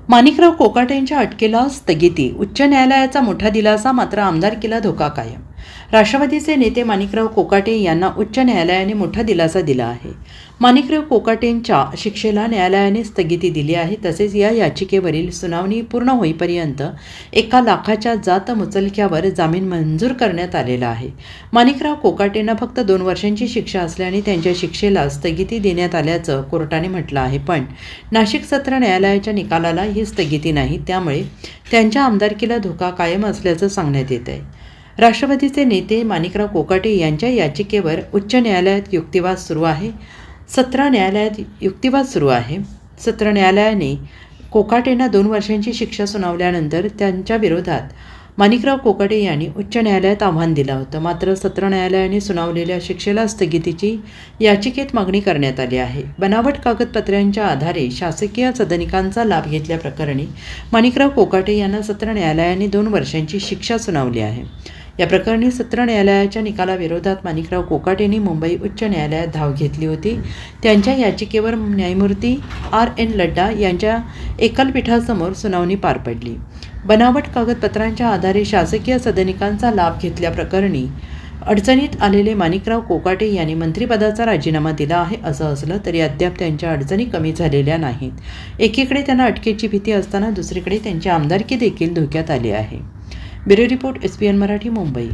माणिकराव कोकाटेंच्या अटकेला स्थगिती, उच्च न्यायालयाचा मोठा दिलासा, मात्र आमदारकीला धोका कायम. राष्ट्रवादीचे नेते माणिकराव कोकाटे यांना उच्च न्यायालयाने मोठा दिलासा दिला आहे. माणिकराव कोकाटेंच्या शिक्षेला न्यायालयाने स्थगिती दिली आहे. तसेच या याचिकेवरील सुनावणी पूर्ण होईपर्यंत 1 लाखाच्या जात मुचलक्यावर जामीन मंजूर करण्यात आलेला आहे. माणिकराव कोकाटेंना फक्त 2 वर्षांची शिक्षा असल्याने त्यांच्या शिक्षेला स्थगिती देण्यात आल्याचं कोर्टाने म्हटलं आहे. पण नाशिक सत्र न्यायालयाच्या निकालाला ही स्थगिती नाही, त्यामुळे त्यांच्या आमदारकीला धोका कायम असल्याचं सांगण्यात येत आहे. राष्ट्रवादीचे नेते माणिकराव कोकाटे यांच्या याचिकेवर उच्च न्यायालयात युक्तिवाद सुरू आहे. सत्र न्यायालयाने कोकाटेंना 2 वर्षांची शिक्षा सुनावल्यानंतर त्यांच्या विरोधात माणिकराव कोकाटे यांनी उच्च न्यायालयात आव्हान दिलं होतं. मात्र सत्र न्यायालयाने सुनावलेल्या शिक्षेला स्थगितीची याचिकेत मागणी करण्यात आली आहे. बनावट कागदपत्रांच्या आधारे शासकीय सदनिकांचा लाभ घेतल्याप्रकरणी माणिकराव कोकाटे यांना सत्र न्यायालयाने 2 वर्षांची शिक्षा सुनावली आहे. या प्रकरणी सत्र न्यायालयाच्या निकालाविरोधात माणिकराव कोकाटेंनी मुंबई उच्च न्यायालयात धाव घेतली होती. त्यांच्या याचिकेवर न्यायमूर्ती R.N. लड्डा यांच्या एकलपीठासमोर सुनावणी पार पडली. बनावट कागदपत्रांच्या आधारे शासकीय सदनिकांचा लाभ घेतल्याप्रकरणी अडचणीत आलेले माणिकराव कोकाटे यांनी मंत्रिपदाचा राजीनामा दिला आहे. असं असलं तरी अद्याप त्यांच्या अडचणी कमी झालेल्या नाहीत. एकीकडे त्यांना अटकेची भीती असताना दुसरीकडे त्यांची आमदारकी देखील धोक्यात आली आहे. Bureau report, SPN Marathi, Mumbai.